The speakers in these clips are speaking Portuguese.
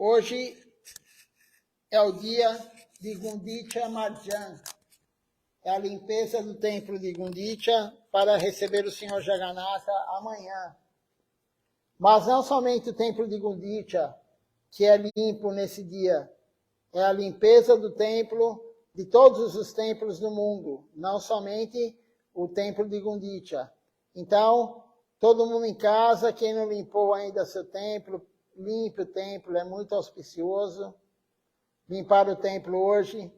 Hoje é o dia de Gundicha Marjan. É a limpeza do templo de Gundicha para receber o Senhor Jagannatha amanhã. Mas não somente o templo de Gundicha, que é limpo nesse dia. É a limpeza do templo, de todos os templos do mundo, não somente o templo de Gundicha. Então, todo mundo em casa, quem não limpou ainda seu templo, limpe o templo, é muito auspicioso. Limpar o templo hoje.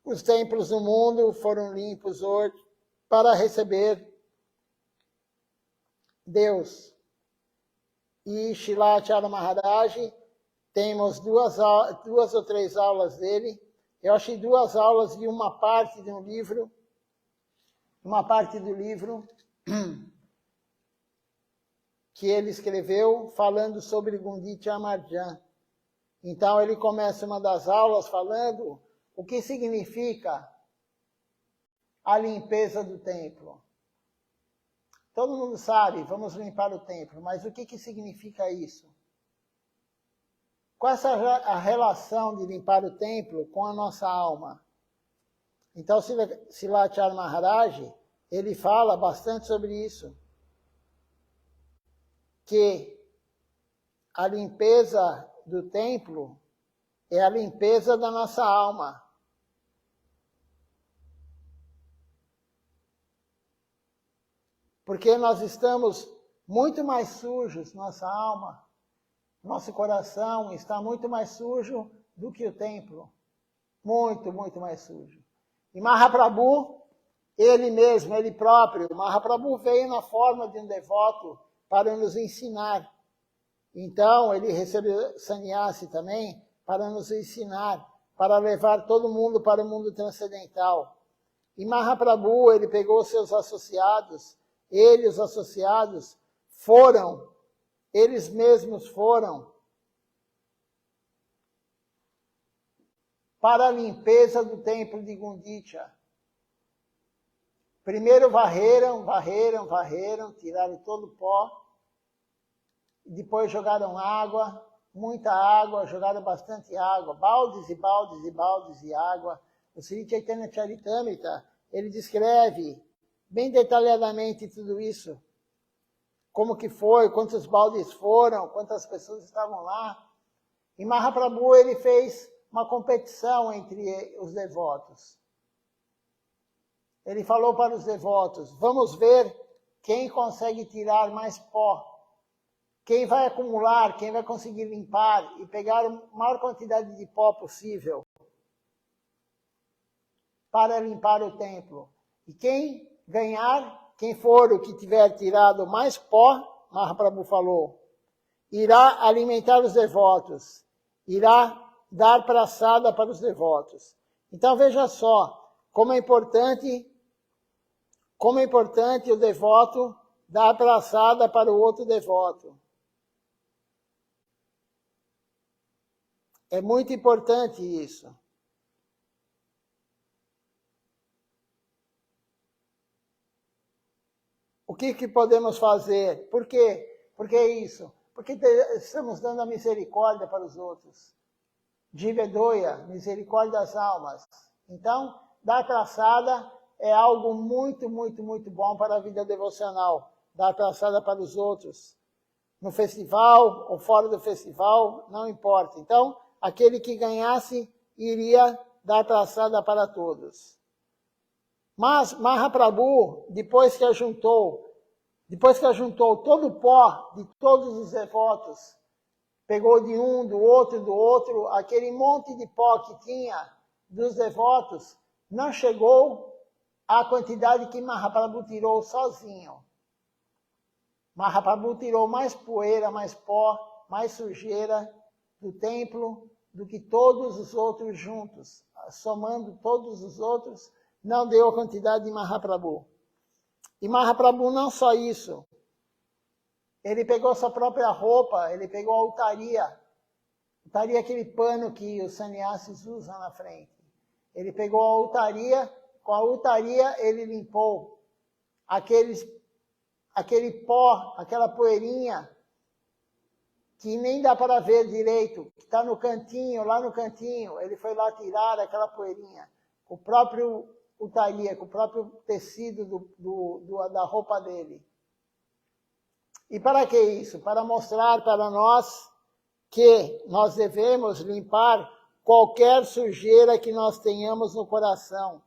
Os templos do mundo foram limpos hoje para receber Deus. E Srila Acharya Maharaj, temos duas ou três aulas dele. Eu achei duas aulas de uma parte de um livro, que ele escreveu falando sobre Gundicha Marjan. Então ele começa uma das aulas falando o que significa a limpeza do templo. Todo mundo sabe, vamos limpar o templo, mas o que significa isso? Qual é a relação de limpar o templo com a nossa alma? Então, Srila Acharya Maharaj, ele fala bastante sobre isso. Que a limpeza do templo é a limpeza da nossa alma. Porque nós estamos muito mais sujos, nossa alma, nosso coração está muito mais sujo do que o templo. Muito, muito mais sujo. E Mahaprabhu, ele mesmo, ele próprio, Mahaprabhu veio na forma de um devoto para nos ensinar. Então, ele recebeu sannyasi também para nos ensinar, para levar todo mundo para o mundo transcendental. E Mahaprabhu, ele pegou seus associados, os associados, eles mesmos foram para a limpeza do templo de Gundicha. Primeiro varreram, tiraram todo o pó, depois jogaram água, muita água, jogaram bastante água, baldes e baldes e baldes de água. O Sri Chaitanya Charitamrita, ele descreve bem detalhadamente tudo isso. Como que foi, quantos baldes foram, quantas pessoas estavam lá. E Mahaprabhu, ele fez uma competição entre os devotos. Ele falou para os devotos, vamos ver quem consegue tirar mais pó. Quem vai acumular, quem vai conseguir limpar e pegar a maior quantidade de pó possível para limpar o templo. E quem ganhar, quem for o que tiver tirado mais pó, Mahaprabhu falou, irá alimentar os devotos, irá dar praçada para os devotos. Então veja só, como é importante o devoto dar praçada para o outro devoto. É muito importante isso. O que podemos fazer? Por quê? Por que isso? Porque estamos dando a misericórdia para os outros. Jivedoya, misericórdia das almas. Então, dar traçada é algo muito, muito, muito bom para a vida devocional. Dar traçada para os outros. No festival ou fora do festival, não importa. Então, aquele que ganhasse iria dar traçada para todos. Mas Mahaprabhu, depois que ajuntou todo o pó de todos os devotos, pegou de um, do outro, aquele monte de pó que tinha dos devotos, não chegou à quantidade que Mahaprabhu tirou sozinho. Mahaprabhu tirou mais poeira, mais pó, mais sujeira do templo do que todos os outros juntos. Somando todos os outros, não deu a quantidade de Mahaprabhu. E Mahaprabhu não só isso. Ele pegou sua própria roupa, ele pegou a altaria. Altaria é aquele pano que os sannyasis usam na frente. Ele pegou a altaria, com a altaria ele limpou aquele pó, aquela poeirinha que nem dá para ver direito, que está no cantinho, lá no cantinho, ele foi lá tirar aquela poeirinha, com o próprio utalia, com o próprio tecido da roupa dele. E para que isso? Para mostrar para nós que nós devemos limpar qualquer sujeira que nós tenhamos no coração.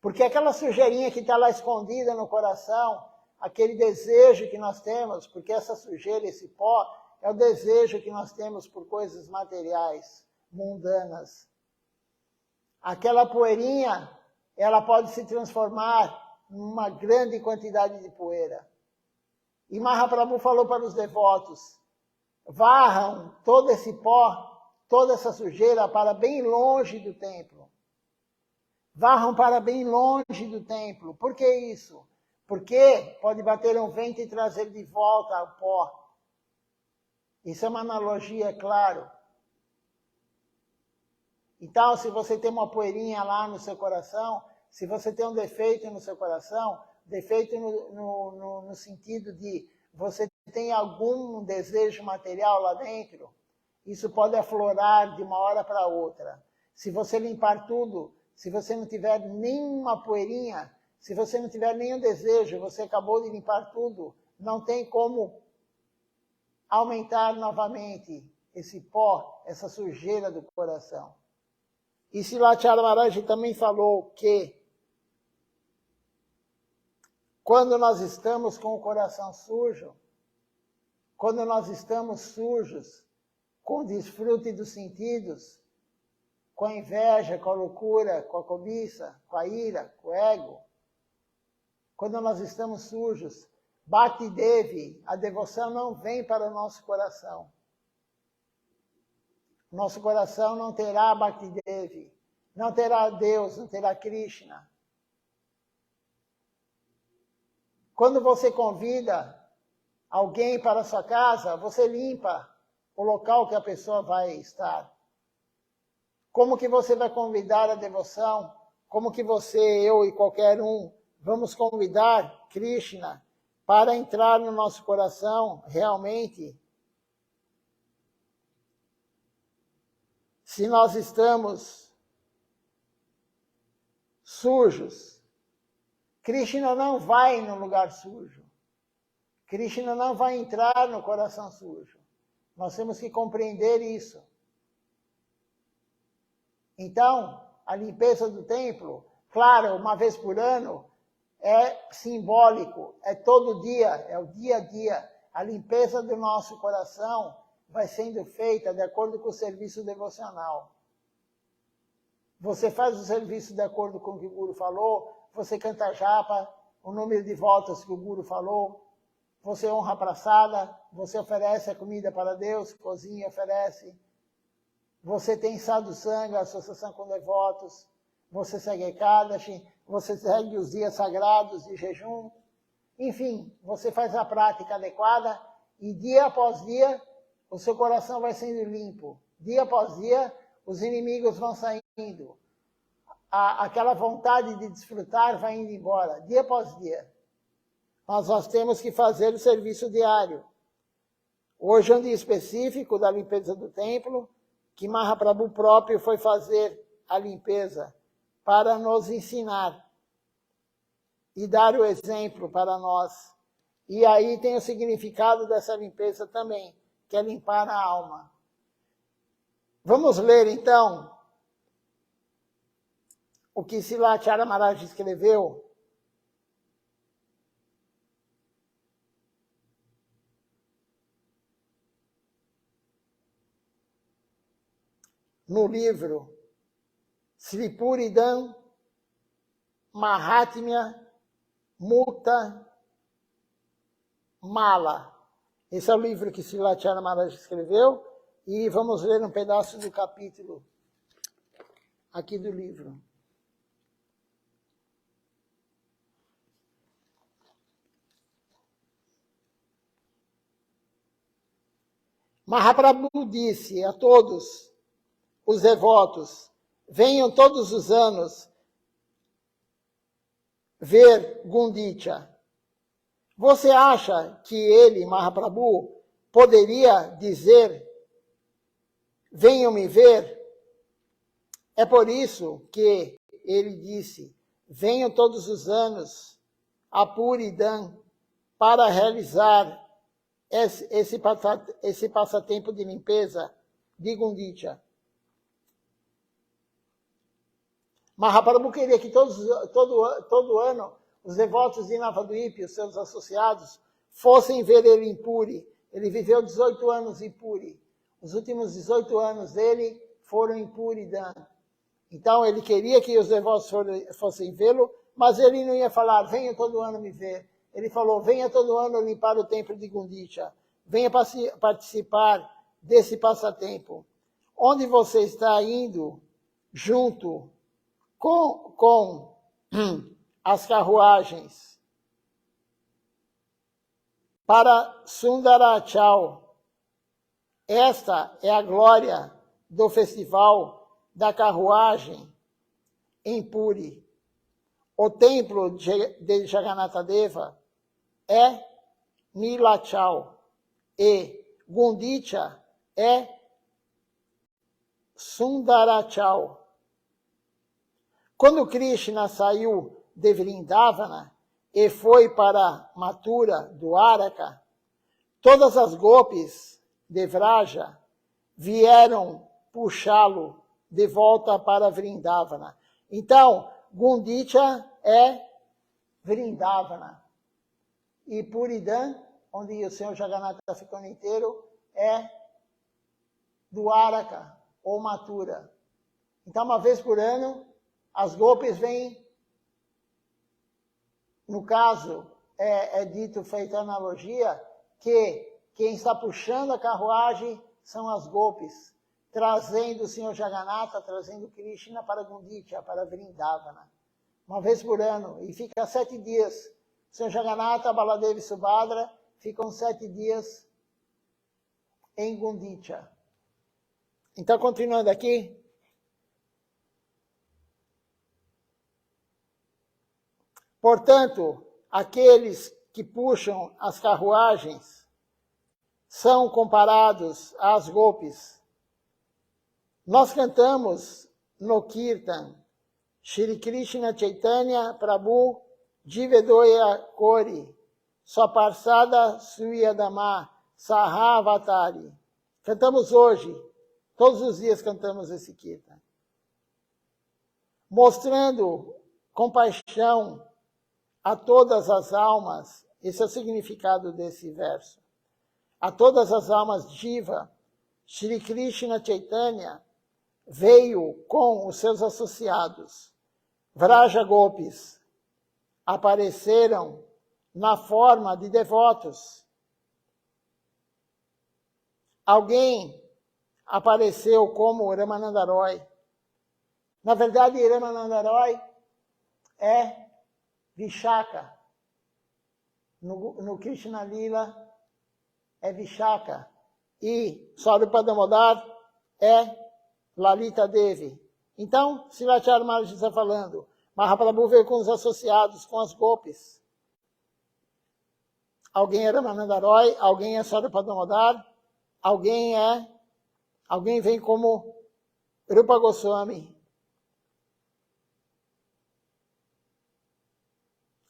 Porque aquela sujeirinha que está lá escondida no coração, aquele desejo que nós temos, porque essa sujeira, esse pó, é o desejo que nós temos por coisas materiais, mundanas. Aquela poeirinha, ela pode se transformar numa grande quantidade de poeira. E Mahaprabhu falou para os devotos, varram todo esse pó, toda essa sujeira para bem longe do templo. Varram para bem longe do templo. Por que isso? Porque pode bater um vento e trazer de volta o pó. Isso é uma analogia, é claro. Então, se você tem uma poeirinha lá no seu coração, se você tem um defeito no seu coração, defeito no sentido de você tem algum desejo material lá dentro, isso pode aflorar de uma hora para outra. Se você limpar tudo, se você não tiver nenhuma poeirinha, se você não tiver nenhum desejo, você acabou de limpar tudo, não tem como aumentar novamente esse pó, essa sujeira do coração. E Srilacharya Maharaj também falou que quando nós estamos com o coração sujo, quando nós estamos sujos com o desfrute dos sentidos, com a inveja, com a loucura, com a cobiça, com a ira, com o ego, quando nós estamos sujos, Bhakti Devi, a devoção não vem para o nosso coração. Nosso coração não terá Bhakti Devi, não terá Deus, não terá Krishna. Quando você convida alguém para a sua casa, você limpa o local que a pessoa vai estar. Como que você vai convidar a devoção? Como que você, eu e qualquer um, vamos convidar Krishna para entrar no nosso coração realmente? Se nós estamos sujos, Krishna não vai no lugar sujo. Krishna não vai entrar no coração sujo. Nós temos que compreender isso. Então, a limpeza do templo, claro, uma vez por ano, é simbólico, é todo dia, é o dia a dia. A limpeza do nosso coração vai sendo feita de acordo com o serviço devocional. Você faz o serviço de acordo com o que o Guru falou, você canta japa, o número de voltas que o Guru falou, você honra a praçada, você oferece a comida para Deus, cozinha, oferece. Você tem sadhu sangha, associação com devotos, você segue Ekadashi, você segue os dias sagrados de jejum. Enfim, você faz a prática adequada e dia após dia o seu coração vai sendo limpo. Dia após dia os inimigos vão saindo. Aquela vontade de desfrutar vai indo embora, dia após dia. Mas nós temos que fazer o serviço diário. Hoje é um dia específico da limpeza do templo, que Mahaprabhu próprio foi fazer a limpeza para nos ensinar e dar o exemplo para nós. E aí tem o significado dessa limpeza também, que é limpar a alma. Vamos ler então o que Srilacharya Maharaj escreveu no livro Sri Puridam Mahatmya Mukta Mala. Esse é o livro que Srilacharya Maharaj escreveu e vamos ler um pedaço do capítulo aqui do livro. Mahaprabhu disse a todos os devotos, venham todos os anos ver Gundicha. Você acha que ele, Mahaprabhu, poderia dizer, venham me ver? É por isso que ele disse, venham todos os anos a Puridã para realizar esse passatempo de limpeza de Gundicha. Mahaprabhu queria que todo ano os devotos de Navadvip e os seus associados fossem ver ele em Puri. Ele viveu 18 anos em Puri. Os últimos 18 anos dele foram em Puridã. Então ele queria que os devotos fossem vê-lo, mas ele não ia falar, venha todo ano me ver. Ele falou, venha todo ano limpar o templo de Gundicha. Venha participar desse passatempo. Onde você está indo junto com as carruagens para Sundarachal. Esta é a glória do festival da carruagem em Puri. O templo de Jagannatha Deva é Nilachal e Gundicha é Sundarachal. Quando Krishna saiu de Vrindavana e foi para Mathura, Dwaraka, todas as gopis de Vraja vieram puxá-lo de volta para Vrindavana. Então, Gundicha é Vrindavana. E Puridã, onde o Senhor Jagannatha ficou inteiro, é Dwaraka ou Mathura. Então, uma vez por ano, as gopis vêm, no caso, é dito, feita a analogia, que quem está puxando a carruagem são as gopis, trazendo o Senhor Jagannatha, trazendo Krishna para Gundicha, para Vrindavana. Uma vez por ano, e fica 7 dias. O Senhor Jagannatha, Baladeva e Subhadra ficam 7 dias em Gundicha. Então, continuando aqui. Portanto, aqueles que puxam as carruagens são comparados às gopis. Nós cantamos no Kirtan, Shri Krishna Chaitanya Prabhu Jivedoya Kori, Swaparsada Suyadama Sahavatari. Cantamos hoje, todos os dias cantamos esse Kirtan. Mostrando compaixão a todas as almas, esse é o significado desse verso. A todas as almas Jiva, Shri Krishna Chaitanya veio com os seus associados. Vraja Gopis apareceram na forma de devotos. Alguém apareceu como Ramananda Roy. Na verdade, Ramananda Roy é Vishaka. No Krishna Lila é Vishaka. E Swarupa Damodar é Lalita Devi. Então, Srila Maharaj está falando, Mahaprabhu veio com os associados, com as gopis. Alguém é Ramananda Roy, alguém é Swarupa Damodar, alguém vem como Rupa Goswami.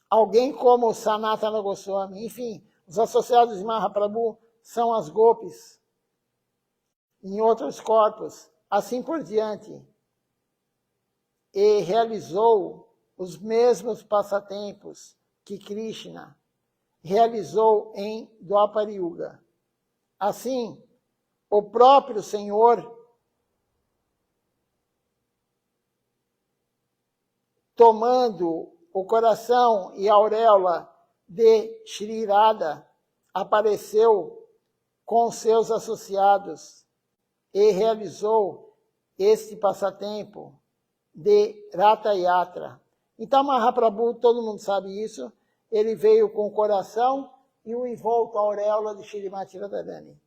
Alguém como Sanatana Goswami, enfim, os associados de Mahaprabhu são as gopis em outros corpos, assim por diante. E realizou os mesmos passatempos que Krishna realizou em Dwapara Yuga. Assim, o próprio Senhor tomando o coração e a auréola de Shri Radha, apareceu com seus associados e realizou este passatempo de Ratha Yatra. Então, Mahaprabhu, todo mundo sabe isso, ele veio com o coração e o envolto a auréola de Shrimati Radharani.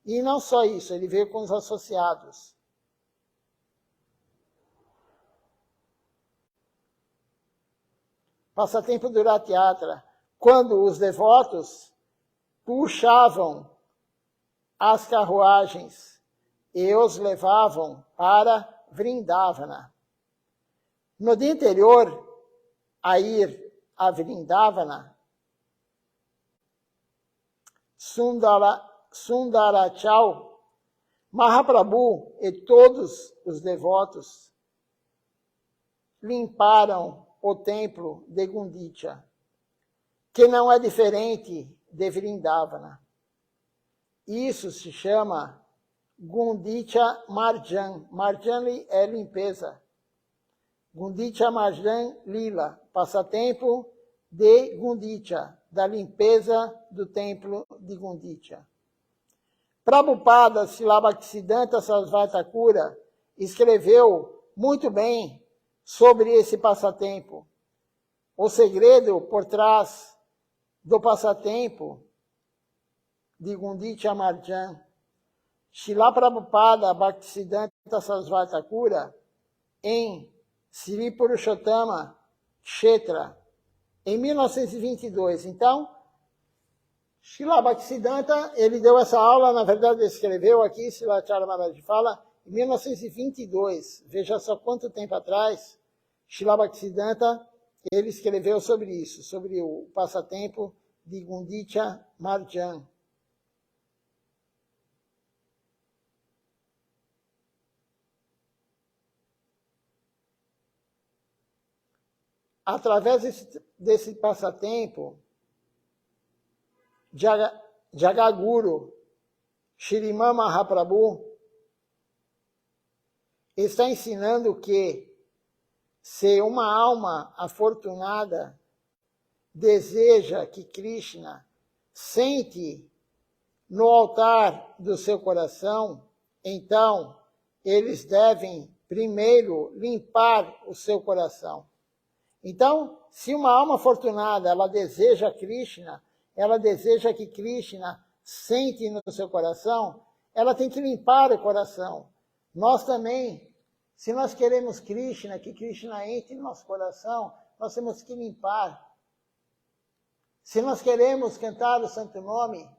E não só isso, ele veio com os associados. Passatempo do Rath Yatra, quando os devotos puxavam as carruagens e os levavam para Vrindavana. No dia anterior a ir a Vrindavana, Sundarachal, Mahaprabhu e todos os devotos limparam o templo de Gundicha, que não é diferente de Vrindavana. Isso se chama Gundicha Marjan. Marjan é limpeza. Gundicha Marjan Lila, passatempo de Gundicha, da limpeza do templo de Gundicha. Prabhupada Srila Bhaktisiddhanta Sarasvati Thakura escreveu muito bem sobre esse passatempo. O segredo por trás do passatempo de Gundicha Marjan. Srila Prabhupada Bhaktisiddhanta Sarasvati Thakura, em Sri Purushottama Kshetra, em 1922. Então, Srila Bhaktisiddhanta, ele deu essa aula, na verdade ele escreveu aqui, Srilacharya Maharaj fala, em 1922. Veja só quanto tempo atrás, Srila Bhaktisiddhanta, ele escreveu sobre isso, sobre o passatempo de Gundicha Marjan. Através desse passatempo, Jagaguru, Shriman Mahaprabhu, está ensinando que se uma alma afortunada deseja que Krishna sente no altar do seu coração, então eles devem primeiro limpar o seu coração. Então, se uma alma afortunada, ela deseja Krishna, ela deseja que Krishna sente no seu coração, ela tem que limpar o coração. Nós também, se nós queremos Krishna, que Krishna entre no nosso coração, nós temos que limpar. Se nós queremos cantar o Santo Nome,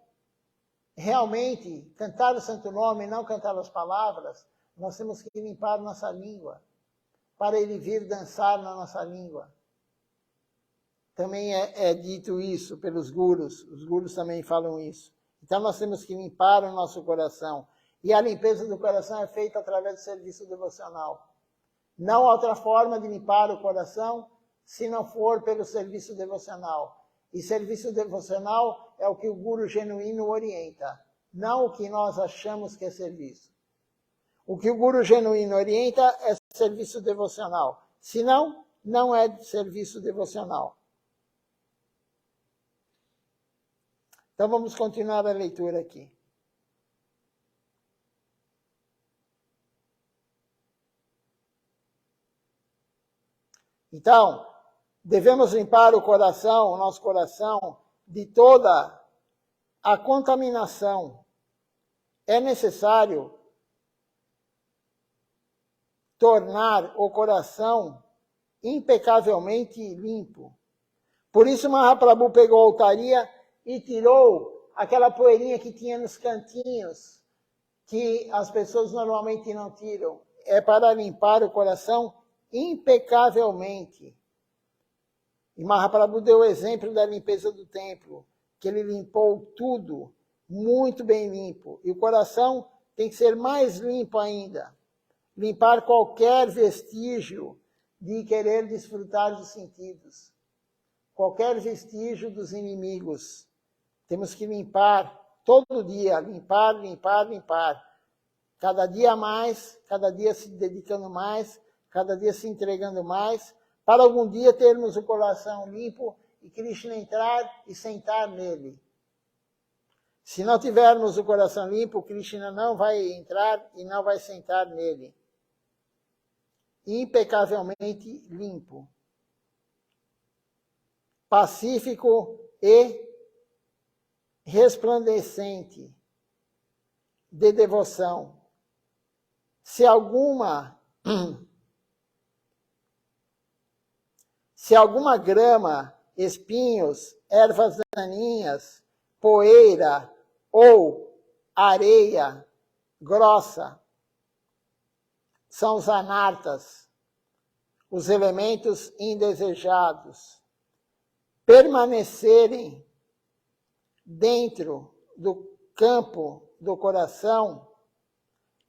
realmente cantar o Santo Nome e não cantar as palavras, nós temos que limpar nossa língua, para ele vir dançar na nossa língua. Também é dito isso pelos gurus, os gurus também falam isso. Então nós temos que limpar o nosso coração. E a limpeza do coração é feita através do serviço devocional. Não há outra forma de limpar o coração se não for pelo serviço devocional. E serviço devocional é o que o guru genuíno orienta, não o que nós achamos que é serviço. O que o guru genuíno orienta é serviço devocional. Senão, não é serviço devocional. Então vamos continuar a leitura aqui. Então, devemos limpar o coração, o nosso coração, de toda a contaminação. É necessário tornar o coração impecavelmente limpo. Por isso Mahaprabhu pegou a altaria e tirou aquela poeirinha que tinha nos cantinhos, que as pessoas normalmente não tiram. É para limpar o coração impecavelmente. E Mahaprabhu deu o exemplo da limpeza do templo, que ele limpou tudo, muito bem limpo. E o coração tem que ser mais limpo ainda. Limpar qualquer vestígio de querer desfrutar dos sentidos. Qualquer vestígio dos inimigos. Temos que limpar todo dia, limpar, limpar, limpar. Cada dia mais, cada dia se dedicando mais, cada dia se entregando mais, para algum dia termos o coração limpo e Krishna entrar e sentar nele. Se não tivermos o coração limpo, Krishna não vai entrar e não vai sentar nele. Impecavelmente limpo. Pacífico e resplandecente de devoção. Se alguma grama, espinhos, ervas daninhas, poeira ou areia grossa, são os anartas, os elementos indesejados, permanecerem dentro do campo do coração,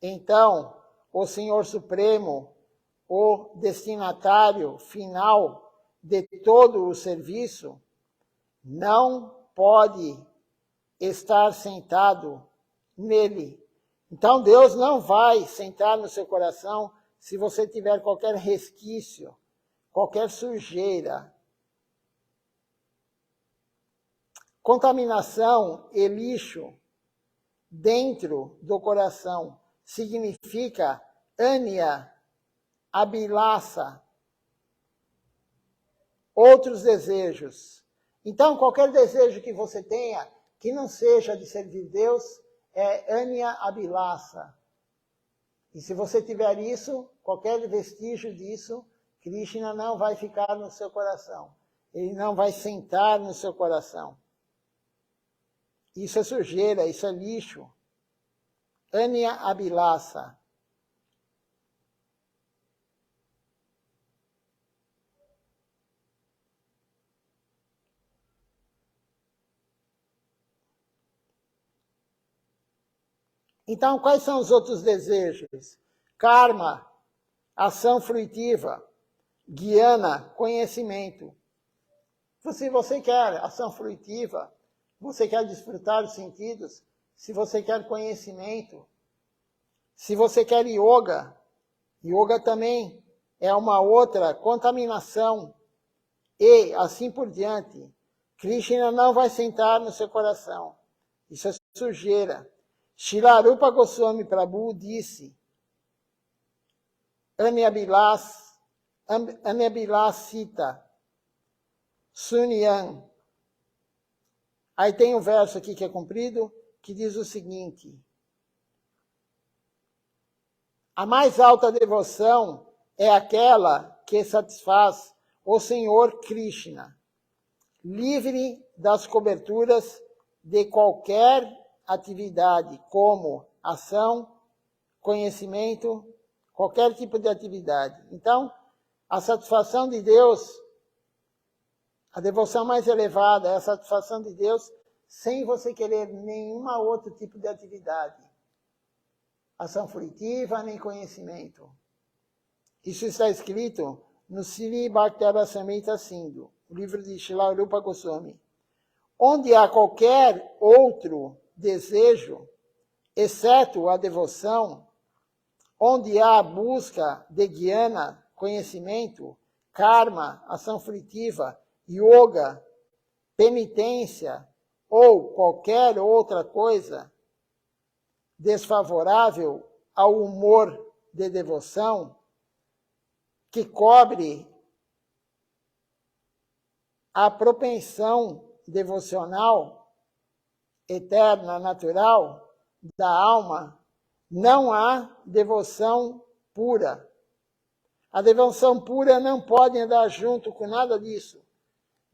então o Senhor Supremo, o destinatário final de todo o serviço, não pode estar sentado nele. Então Deus não vai sentar no seu coração se você tiver qualquer resquício, qualquer sujeira. Contaminação e lixo dentro do coração significa ânia, abilasa, outros desejos. Então, qualquer desejo que você tenha, que não seja de servir Deus, é ânia, abilasa. E se você tiver isso, qualquer vestígio disso, Krishna não vai ficar no seu coração. Ele não vai sentar no seu coração. Isso é sujeira, isso é lixo. Ânia, abilasa. Então, quais são os outros desejos? Karma, ação fruitiva. Guiana, conhecimento. Se você quer ação fruitiva, você quer desfrutar os sentidos, se você quer conhecimento, se você quer yoga, yoga também é uma outra contaminação, e assim por diante. Krishna não vai sentar no seu coração. Isso é sujeira. Srila Rupa Goswami Prabhu disse, Anyabilasita, Sunyam. Aí tem um verso aqui que é comprido, que diz o seguinte: a mais alta devoção é aquela que satisfaz o Senhor Krishna, livre das coberturas de qualquer atividade, como ação, conhecimento, qualquer tipo de atividade. Então, a satisfação de Deus, a devoção mais elevada é a satisfação de Deus sem você querer nenhum outro tipo de atividade. Ação fruitiva, nem conhecimento. Isso está escrito no Sri Bhakti-rasamrita Sindhu, o livro de Srila Rupa Goswami. Onde há qualquer outro desejo, exceto a devoção, onde há a busca de jnana, conhecimento, karma, ação fruitiva, yoga, penitência ou qualquer outra coisa desfavorável ao humor de devoção, que cobre a propensão devocional eterna, natural, da alma, não há devoção pura. A devoção pura não pode andar junto com nada disso.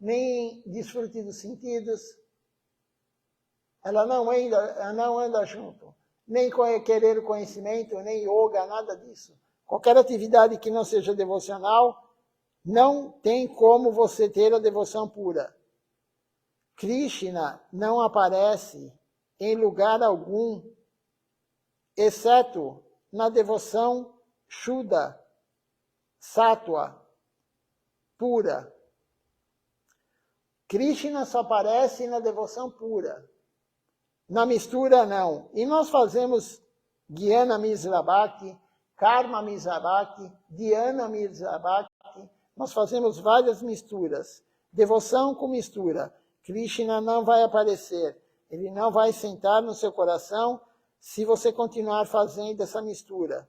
Nem desfrute dos sentidos. Ela não anda junto. Nem querer o conhecimento, nem yoga, nada disso. Qualquer atividade que não seja devocional, não tem como você ter a devoção pura. Krishna não aparece em lugar algum, exceto na devoção Shuddha, Sattva, pura. Krishna só aparece na devoção pura. Na mistura, não. E nós fazemos Jnana Mishra Bhakti, Karma Mishra Bhakti, Dhyana Mishra Bhakti. Nós fazemos várias misturas. Devoção com mistura. Krishna não vai aparecer. Ele não vai sentar no seu coração se você continuar fazendo essa mistura.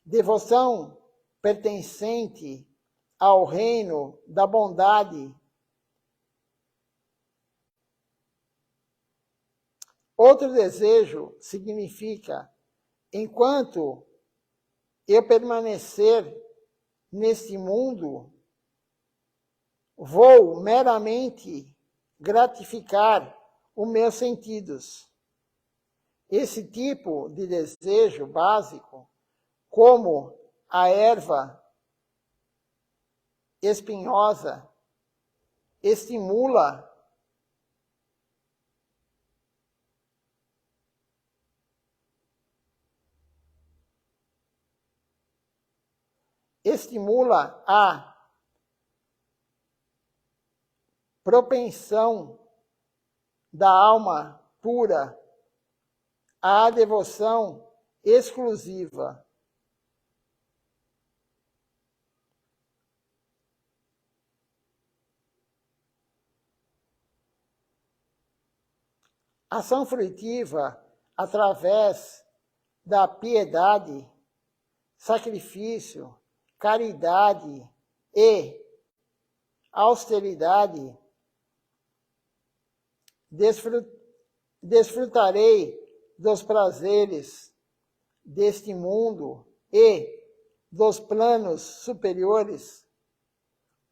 Devoção pertencente ao reino da bondade. Outro desejo significa, enquanto eu permanecer neste mundo, vou meramente gratificar os meus sentidos. esse tipo de desejo básico, como a erva espinhosa, estimula a propensão da alma pura à devoção exclusiva. Ação frutiva através da piedade, sacrifício, caridade e austeridade, desfrutarei dos prazeres deste mundo e dos planos superiores,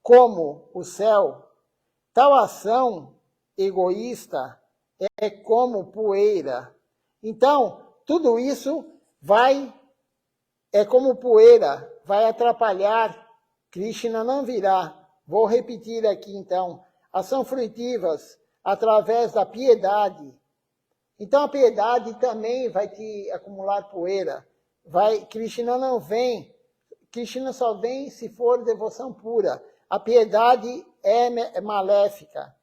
como o céu. Tal ação egoísta é como poeira. Então, tudo isso é como poeira, vai atrapalhar. Krishna não virá. Vou repetir aqui então. Ação frutivas através da piedade. Então a piedade também vai te acumular poeira. Krishna não vem. Krishna só vem se for devoção pura. A piedade é maléfica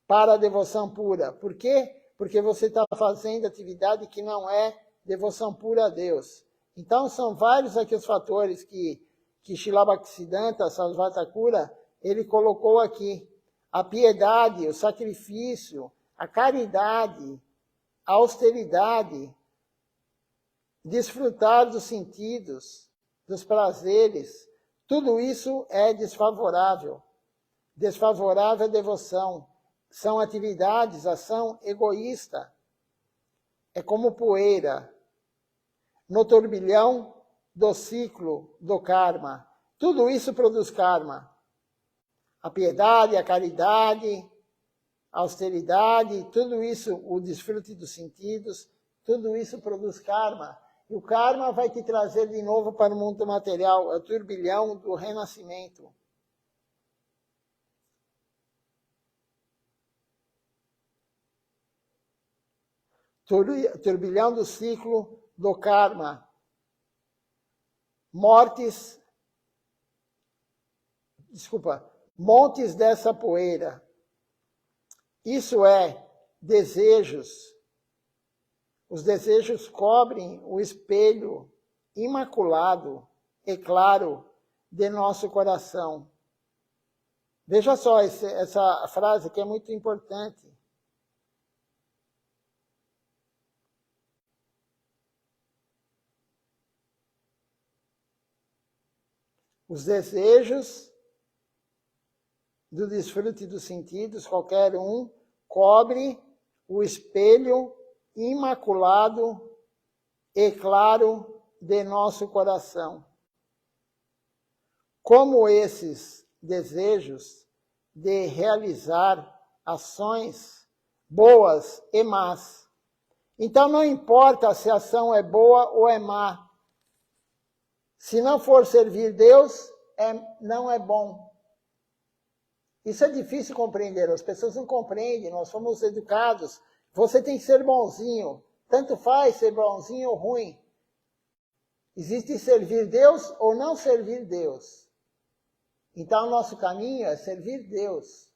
para a devoção pura. Por quê? Porque você está fazendo atividade que não é devoção pura a Deus. Então são vários aqui os fatores que Srila Bhaktisiddhanta Sarasvati Thakura, ele colocou aqui. A piedade, o sacrifício, a caridade, a austeridade, desfrutar dos sentidos, dos prazeres, tudo isso é desfavorável. Desfavorável à devoção. São atividades, ação egoísta. É como poeira no turbilhão do ciclo do karma. Tudo isso produz karma. A piedade, a caridade, a austeridade, tudo isso, o desfrute dos sentidos, tudo isso produz karma. E o karma vai te trazer de novo para o mundo material, é o turbilhão do renascimento. Turbilhão do ciclo do karma. Montes dessa poeira. Isso é desejos. Os desejos cobrem o espelho imaculado e claro de nosso coração. Veja só essa frase que é muito importante. Os desejos do desfrute dos sentidos, qualquer um, cobre o espelho imaculado e claro de nosso coração. Como esses desejos de realizar ações boas e más. Então não importa se a ação é boa ou é má. Se não for servir Deus, não é bom. Isso é difícil compreender, as pessoas não compreendem, nós fomos educados. Você tem que ser bonzinho, tanto faz ser bonzinho ou ruim. Existe servir Deus ou não servir Deus. Então, o nosso caminho é servir Deus.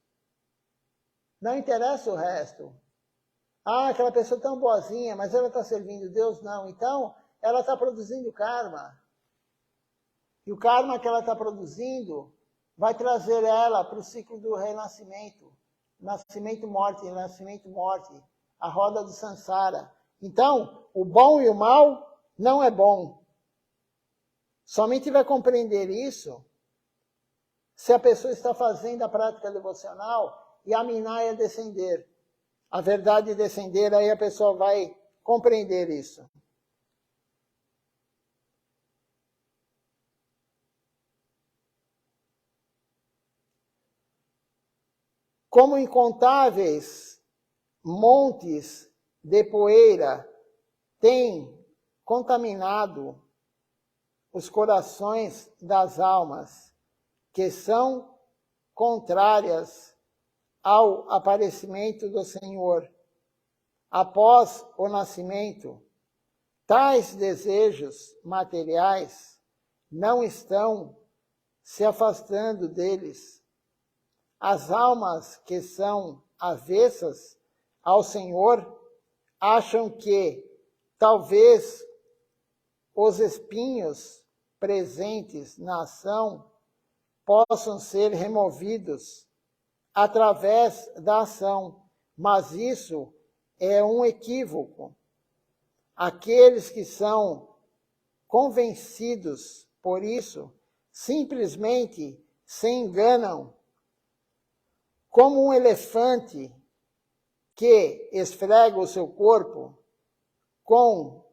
Não interessa o resto. Ah, aquela pessoa tão boazinha, mas ela está servindo Deus? Não. Então, ela está produzindo karma. E o karma que ela está produzindo vai trazer ela para o ciclo do renascimento. Nascimento-morte, nascimento-morte. A roda do Sansara. Então, o bom e o mal não é bom. Somente vai compreender isso se a pessoa está fazendo a prática devocional e a Minaya descender. A verdade descender, aí a pessoa vai compreender isso. Como incontáveis montes de poeira tem contaminado os corações das almas que são contrárias ao aparecimento do Senhor. Após o nascimento, tais desejos materiais não estão se afastando deles. As almas que são avessas ao Senhor acham que talvez os espinhos presentes na ação possam ser removidos através da ação, mas isso é um equívoco. Aqueles que são convencidos por isso simplesmente se enganam. Como um elefante que esfrega o seu corpo com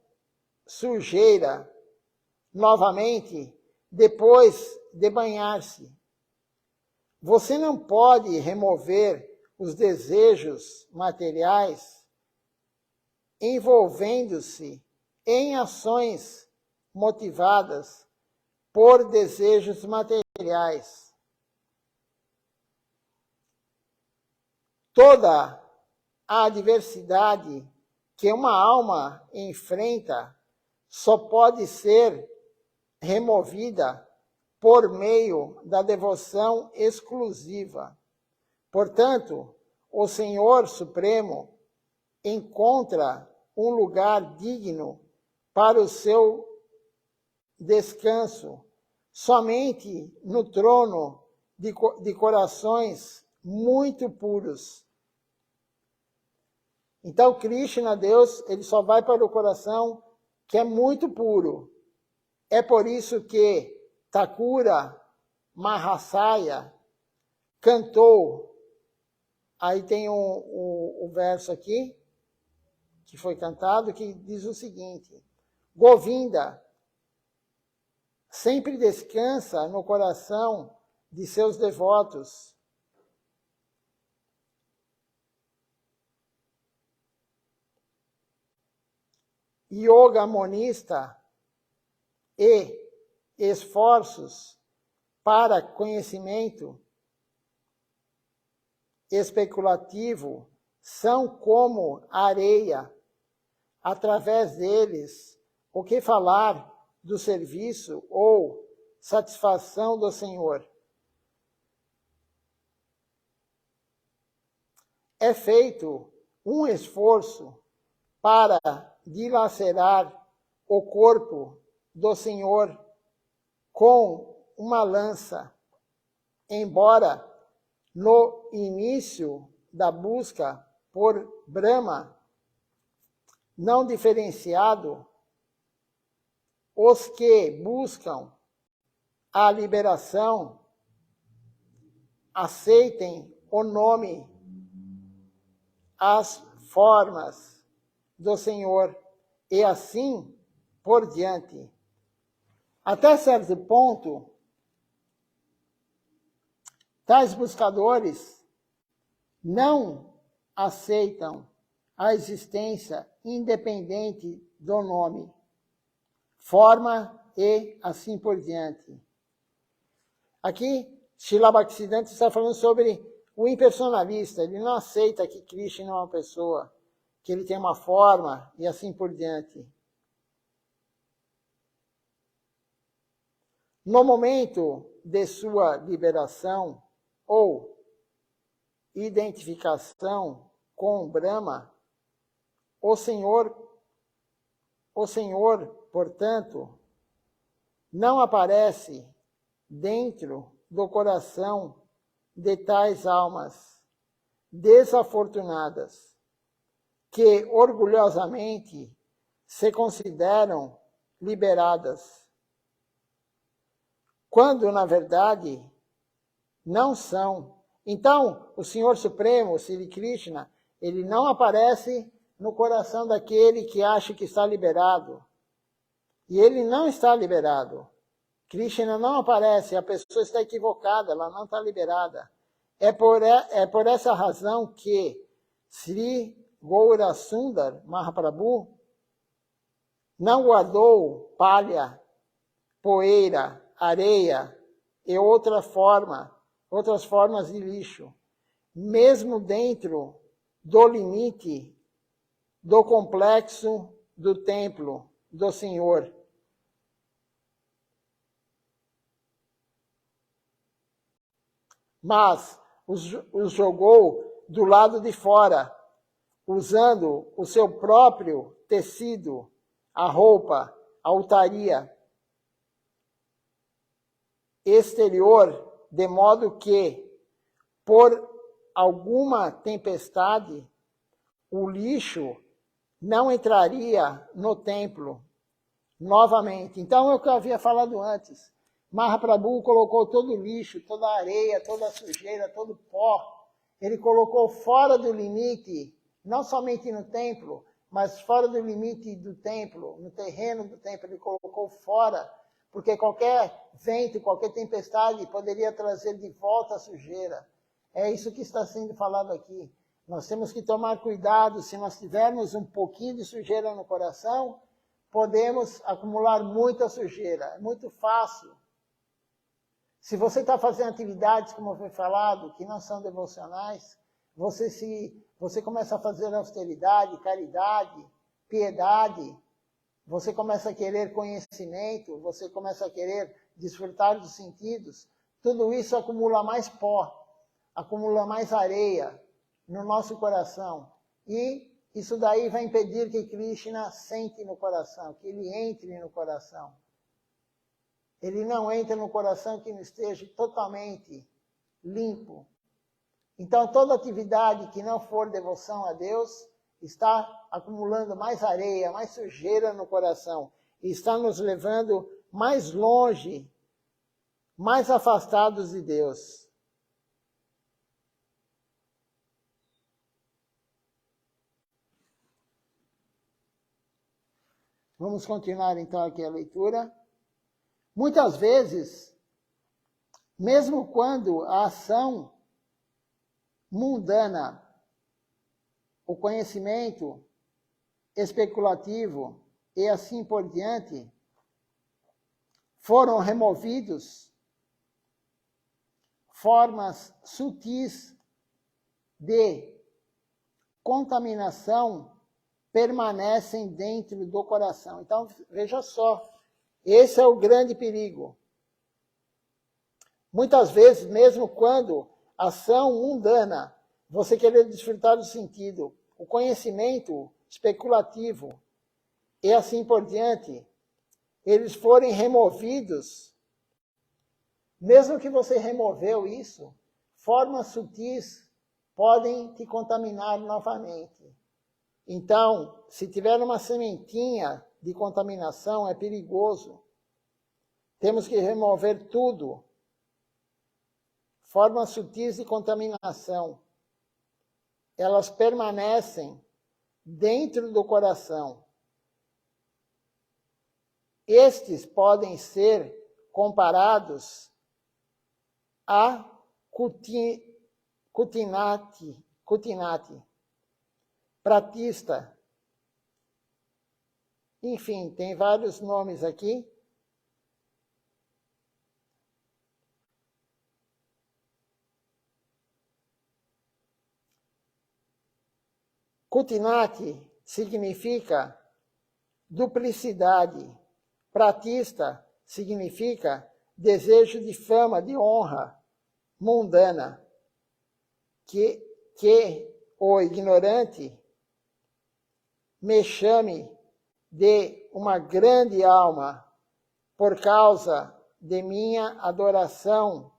sujeira novamente depois de banhar-se. Você não pode remover os desejos materiais envolvendo-se em ações motivadas por desejos materiais. Toda a adversidade que uma alma enfrenta só pode ser removida por meio da devoção exclusiva. Portanto, o Senhor Supremo encontra um lugar digno para o seu descanso somente no trono de corações muito puros. Então, Krishna, Deus, ele só vai para o coração que é muito puro. É por isso que Thakura Mahasaya cantou, aí tem um verso aqui, que foi cantado, que diz o seguinte: Govinda sempre descansa no coração de seus devotos. Yoga monista e esforços para conhecimento especulativo são como areia. Através deles, o que falar do serviço ou satisfação do Senhor? É feito um esforço para dilacerar o corpo do Senhor com uma lança, embora no início da busca por Brahma, não diferenciado, os que buscam a liberação aceitem o nome, as formas do Senhor e assim por diante. Até certo ponto, tais buscadores não aceitam a existência independente do nome, forma e assim por diante. Aqui, Srila Bhaktisiddhanta está falando sobre o impersonalista. Ele não aceita que Krishna é uma pessoa, que ele tem uma forma e assim por diante. No momento de sua liberação ou identificação com Brahma, o Senhor, portanto, não aparece dentro do coração de tais almas desafortunadas, que orgulhosamente se consideram liberadas, quando, na verdade, não são. Então, o Senhor Supremo, Sri Krishna, ele não aparece no coração daquele que acha que está liberado. E ele não está liberado. Krishna não aparece, a pessoa está equivocada, ela não está liberada. É por essa razão que Sri Gaura Sundar Mahaprabhu, Não guardou palha, poeira, areia e outras formas de lixo, mesmo dentro do limite do complexo do templo do Senhor. Mas os jogou do lado de fora, usando o seu próprio tecido, a roupa, a altaria exterior, de modo que, por alguma tempestade, o lixo não entraria no templo novamente. Então, é o que eu havia falado antes. Mahaprabhu colocou todo o lixo, toda a areia, toda a sujeira, todo o pó. Ele colocou fora do limite, não somente no templo, mas fora do limite do templo, no terreno do templo, ele colocou fora, porque qualquer vento, qualquer tempestade poderia trazer de volta a sujeira. É isso que está sendo falado aqui. Nós temos que tomar cuidado, se nós tivermos um pouquinho de sujeira no coração, podemos acumular muita sujeira. É muito fácil. Se você está fazendo atividades, como foi falado, que não são devocionais, você começa a fazer austeridade, caridade, piedade, você começa a querer conhecimento, você começa a querer desfrutar dos sentidos, tudo isso acumula mais pó, acumula mais areia no nosso coração. E isso daí vai impedir que Krishna sente no coração, que ele entre no coração. Ele não entra no coração que não esteja totalmente limpo. Então, toda atividade que não for devoção a Deus está acumulando mais areia, mais sujeira no coração. E está nos levando mais longe, mais afastados de Deus. Vamos continuar então aqui a leitura. Muitas vezes, mesmo quando a ação mundana, o conhecimento especulativo e assim por diante, foram removidos, formas sutis de contaminação permanecem dentro do coração. Então, veja só, esse é o grande perigo. Muitas vezes, mesmo quando ação mundana, você querer desfrutar do sentido, o conhecimento especulativo e assim por diante, eles forem removidos, mesmo que você removeu isso, formas sutis podem te contaminar novamente. Então, se tiver uma sementinha de contaminação, é perigoso. Temos que remover tudo. Formas sutis de contaminação. Elas permanecem dentro do coração. Estes podem ser comparados a cutinati, pratista. Enfim, tem vários nomes aqui. Cutinati significa duplicidade. Pratista significa desejo de fama, de honra mundana. Que o ignorante me chame de uma grande alma por causa de minha adoração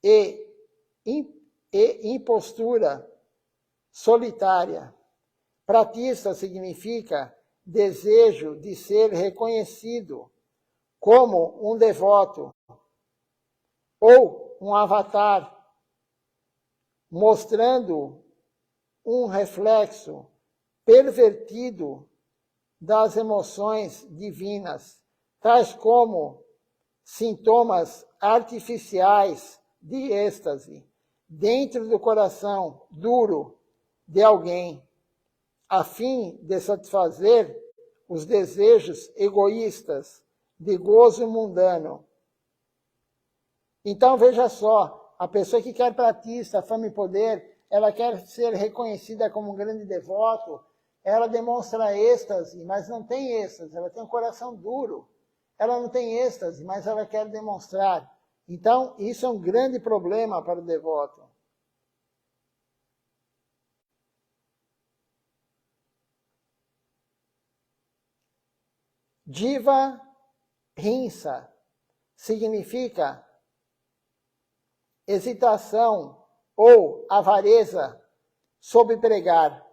e impostura solitária. Pratista significa desejo de ser reconhecido como um devoto ou um avatar, mostrando um reflexo pervertido das emoções divinas, tais como sintomas artificiais de êxtase, dentro do coração duro de alguém, a fim de satisfazer os desejos egoístas de gozo mundano. Então, veja só, a pessoa que quer pratista, fama e poder, ela quer ser reconhecida como um grande devoto, ela demonstra êxtase, mas não tem êxtase, ela tem um coração duro. Ela não tem êxtase, mas ela quer demonstrar. Então, isso é um grande problema para o devoto. Diva hinsa significa hesitação ou avareza sobre pregar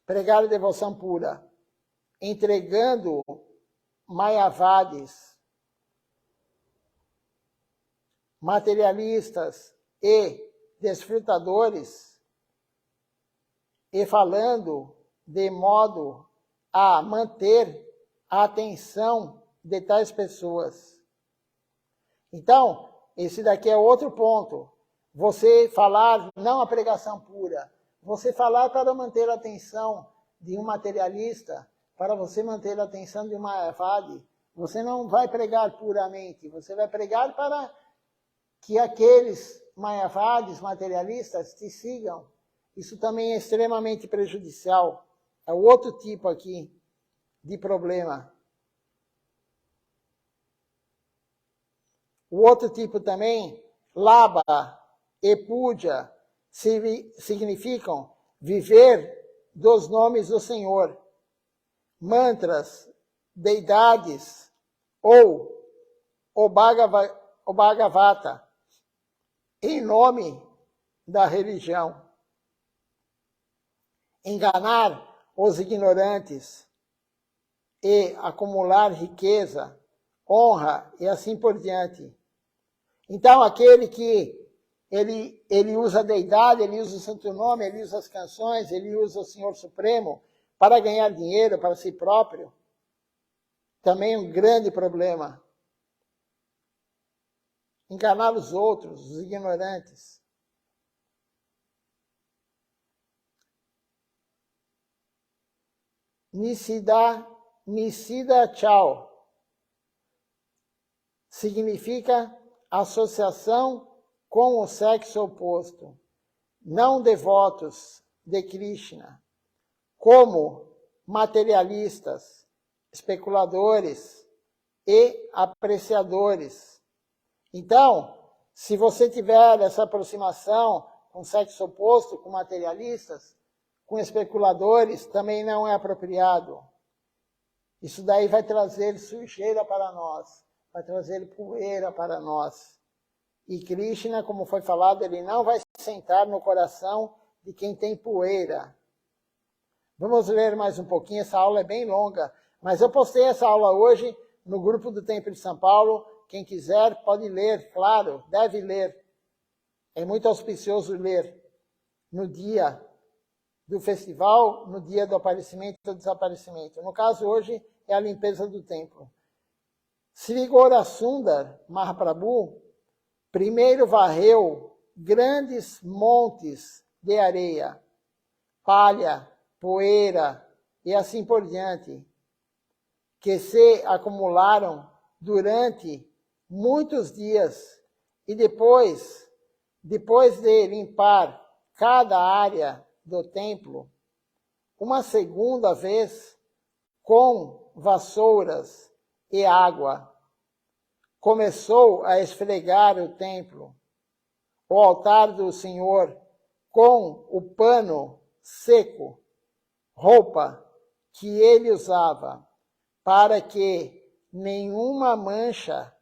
a devoção pura, entregando mayavadis, materialistas e desfrutadores, e falando de modo a manter a atenção de tais pessoas. Então, esse daqui é outro ponto. Você falar, não a pregação pura, você falar para manter a atenção de um materialista, para você manter a atenção de uma mayavadi. Você não vai pregar puramente, você vai pregar para que aqueles mayavadis materialistas te sigam. Isso também é extremamente prejudicial. É o outro tipo aqui de problema. O outro tipo também, laba e puja, significam viver dos nomes do Senhor, mantras, deidades ou o Bhagavata, em nome da religião. Enganar os ignorantes e acumular riqueza, honra e assim por diante. Então, aquele que ele usa a deidade, ele usa o santo nome, ele usa as canções, ele usa o Senhor Supremo para ganhar dinheiro para si próprio, também é um grande problema. Enganar os outros, os ignorantes. Nisida Chao significa associação com o sexo oposto, não devotos de Krishna, como materialistas, especuladores e apreciadores. Então, se você tiver essa aproximação com o sexo oposto, com materialistas, com especuladores, também não é apropriado. Isso daí vai trazer sujeira para nós, vai trazer poeira para nós. E Krishna, como foi falado, ele não vai sentar no coração de quem tem poeira. Vamos ler mais um pouquinho, essa aula é bem longa, mas eu postei essa aula hoje no grupo do Templo de São Paulo. Quem quiser pode ler, claro, deve ler. É muito auspicioso ler no dia do festival, no dia do aparecimento ou desaparecimento. No caso, hoje, é a limpeza do templo. Sri Gaurasundar Mahaprabhu primeiro varreu grandes montes de areia, palha, poeira e assim por diante, que se acumularam durante muitos dias, e depois de limpar cada área do templo, uma segunda vez, com vassouras e água, começou a esfregar o templo, o altar do Senhor, com o pano seco, roupa que ele usava, para que nenhuma mancha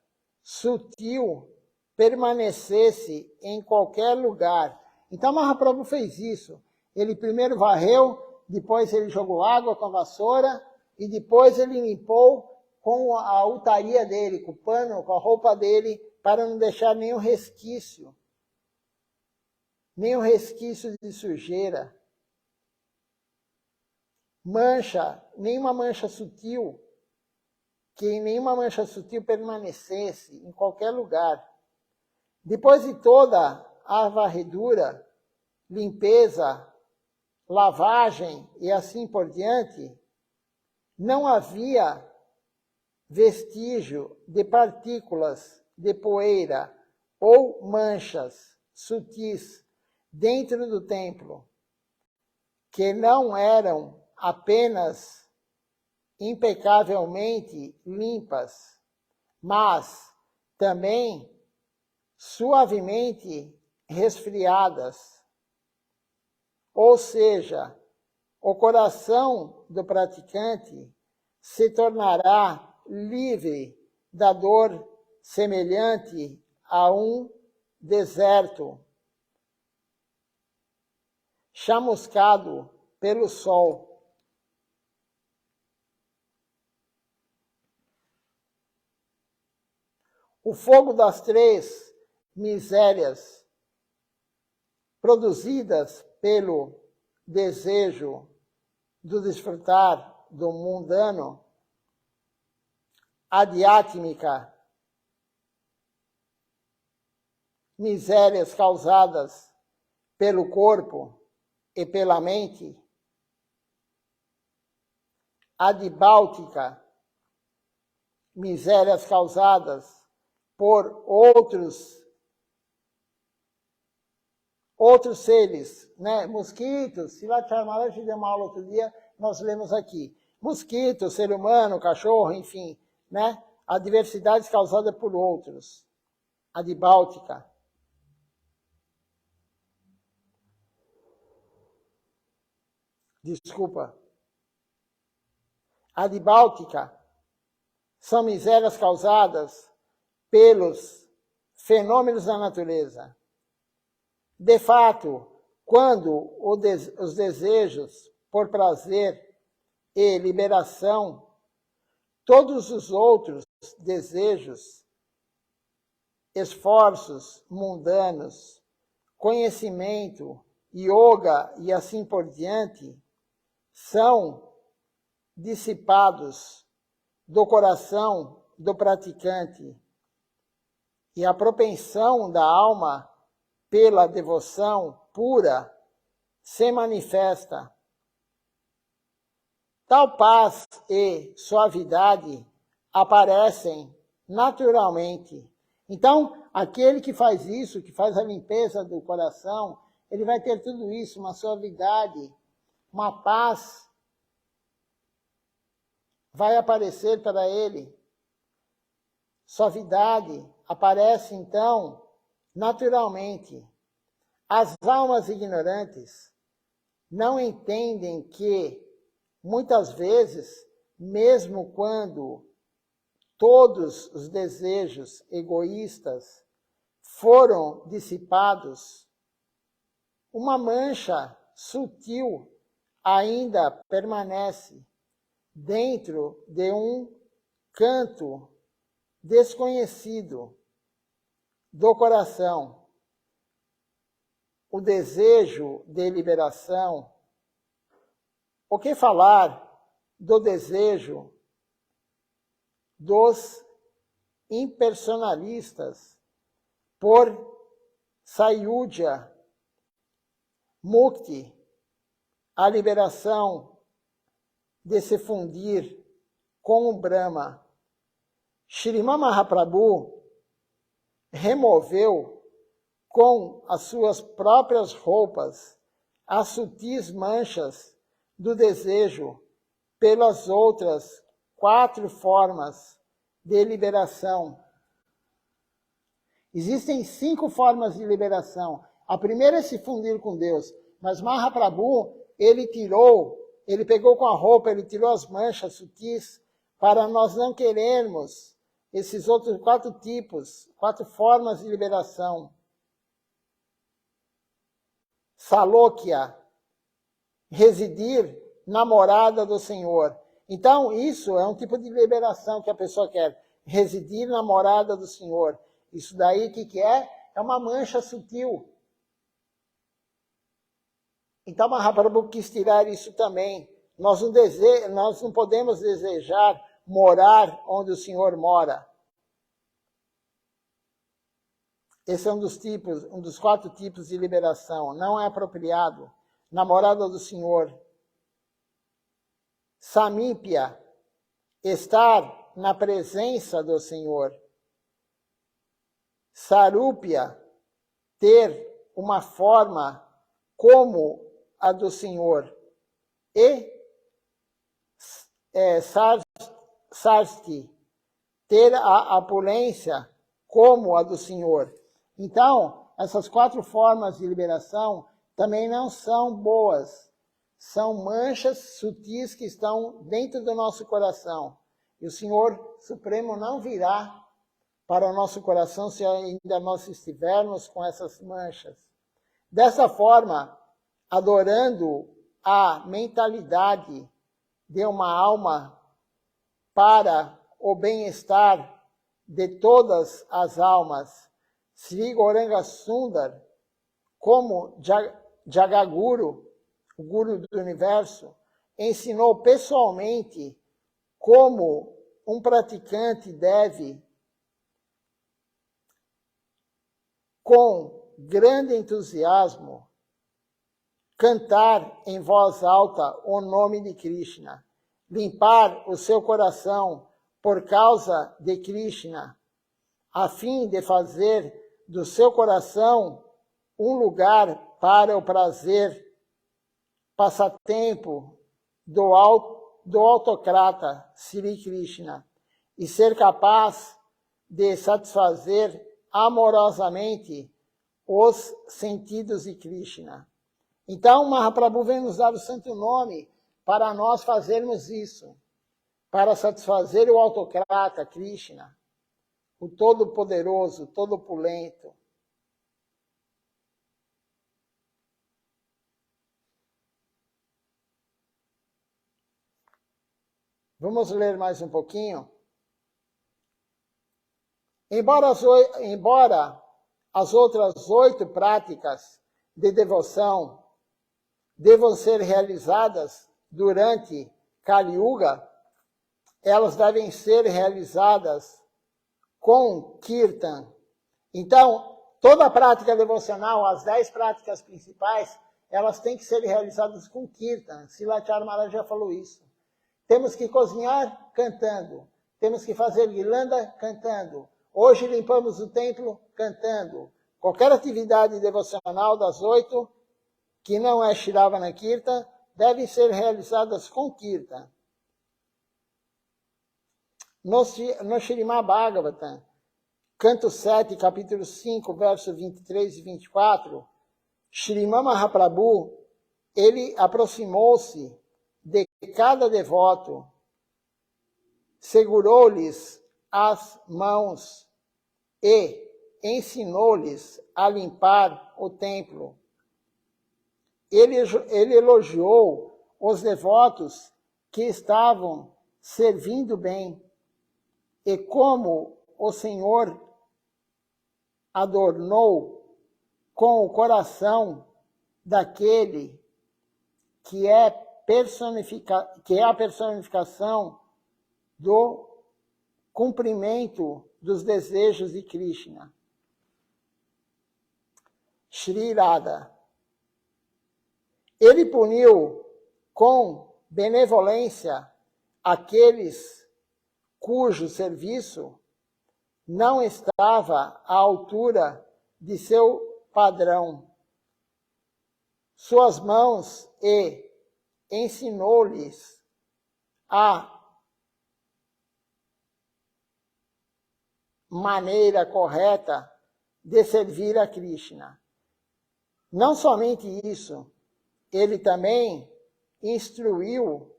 sutil permanecesse em qualquer lugar. Então Mahaprabhu fez isso. Ele primeiro varreu, depois ele jogou água com a vassoura, e depois ele limpou com a altaria dele, com o pano, com a roupa dele, para não deixar nenhum resquício de sujeira. Mancha, nenhuma mancha sutil, que nenhuma mancha sutil permanecesse em qualquer lugar. Depois de toda a varredura, limpeza, lavagem e assim por diante, não havia vestígio de partículas de poeira ou manchas sutis dentro do templo, que não eram apenas impecavelmente limpas, mas também suavemente resfriadas. Ou seja, o coração do praticante se tornará livre da dor semelhante a um deserto chamuscado pelo sol. O fogo das três misérias produzidas pelo desejo do desfrutar do mundano, adiátmica, misérias causadas pelo corpo e pela mente, adibáltica, misérias causadas por outros seres, né? Mosquitos, Siddhartha Maharaj deu uma aula outro dia, nós lemos aqui. Mosquito, ser humano, cachorro, enfim, né? A diversidade causada por outros. Adibáltica. Desculpa. Adibáltica são misérias causadas pelos fenômenos da natureza. De fato, quando os desejos por prazer e liberação, todos os outros desejos, esforços mundanos, conhecimento, yoga e assim por diante, são dissipados do coração do praticante, e a propensão da alma pela devoção pura se manifesta. Tal paz e suavidade aparecem naturalmente. Então, aquele que faz isso, que faz a limpeza do coração, ele vai ter tudo isso, uma suavidade, uma paz vai aparecer para ele. Suavidade aparece, então, naturalmente. As almas ignorantes não entendem que, muitas vezes, mesmo quando todos os desejos egoístas foram dissipados, uma mancha sutil ainda permanece dentro de um canto desconhecido do coração. O desejo de liberação. O que falar do desejo dos impersonalistas por Sayudhya, Mukti, a liberação de se fundir com o Brahma. Srimad Mahaprabhu removeu com as suas próprias roupas as sutis manchas do desejo pelas outras 4 formas de liberação. Existem 5 formas de liberação. A primeira é se fundir com Deus, mas Mahaprabhu, ele pegou com a roupa, ele tirou as manchas sutis para nós não querermos esses outros 4 tipos, 4 formas de liberação. Salokya, residir na morada do Senhor. Então, isso é um tipo de liberação que a pessoa quer, residir na morada do Senhor. Isso daí, o que é? É uma mancha sutil. Então, Mahaprabhu quis tirar isso também. Nós não podemos desejar morar onde o Senhor mora. Esse é um dos 4 tipos de liberação. Não é apropriado. Na morada do Senhor. Samípia, estar na presença do Senhor. Sarúpia, ter uma forma como a do Senhor. E Sarsti, ter a opulência como a do Senhor. Então, essas 4 formas de liberação também não são boas. São manchas sutis que estão dentro do nosso coração. E o Senhor Supremo não virá para o nosso coração se ainda nós estivermos com essas manchas. Dessa forma, adorando a mentalidade de uma alma para o bem-estar de todas as almas, Sri Gauranga Sundar, como Jagaguru, o Guru do Universo, ensinou pessoalmente como um praticante deve, com grande entusiasmo, cantar em voz alta o nome de Krishna, limpar o seu coração por causa de Krishna, a fim de fazer do seu coração um lugar para o prazer, passatempo do autocrata Sri Krishna, e ser capaz de satisfazer amorosamente os sentidos de Krishna. Então, Mahaprabhu vem nos dar o santo nome para nós fazermos isso, para satisfazer o autocrata Krishna, o todo-poderoso, todo-opulento. Vamos ler mais um pouquinho. Embora as outras 8 práticas de devoção devam ser realizadas durante Kali Yuga, elas devem ser realizadas com Kirtan. Então, toda a prática devocional, as 10 práticas principais, elas têm que ser realizadas com Kirtan. Silachar Maharaj já falou isso. Temos que cozinhar cantando. Temos que fazer guirlanda cantando. Hoje limpamos o templo cantando. Qualquer atividade devocional das 8, que não é Shravana Kirtan, devem ser realizadas com Kirtan. No Srimad Bhagavatam, canto 7, capítulo 5, versos 23 e 24, Srimad Mahaprabhu, ele aproximou-se de cada devoto, segurou-lhes as mãos e ensinou-lhes a limpar o templo. Ele elogiou os devotos que estavam servindo bem e como o Senhor adornou com o coração daquele que é a personificação do cumprimento dos desejos de Krishna. Shri Radha. Ele puniu com benevolência aqueles cujo serviço não estava à altura de seu padrão. Suas mãos e ensinou-lhes a maneira correta de servir a Krishna. Não somente isso, ele também instruiu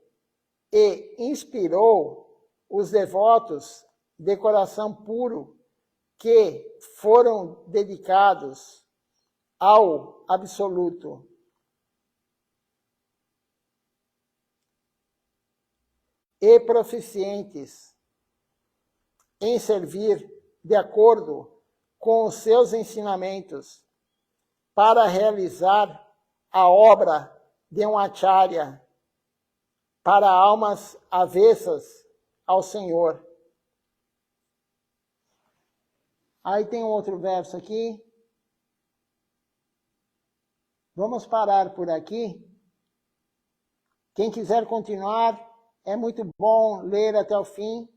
e inspirou os devotos de coração puro que foram dedicados ao Absoluto. E proficientes em servir de acordo com os seus ensinamentos para realizar a obra de um acharya para almas avessas ao Senhor. Aí tem um outro verso aqui. Vamos parar por aqui. Quem quiser continuar, É muito bom ler até o fim.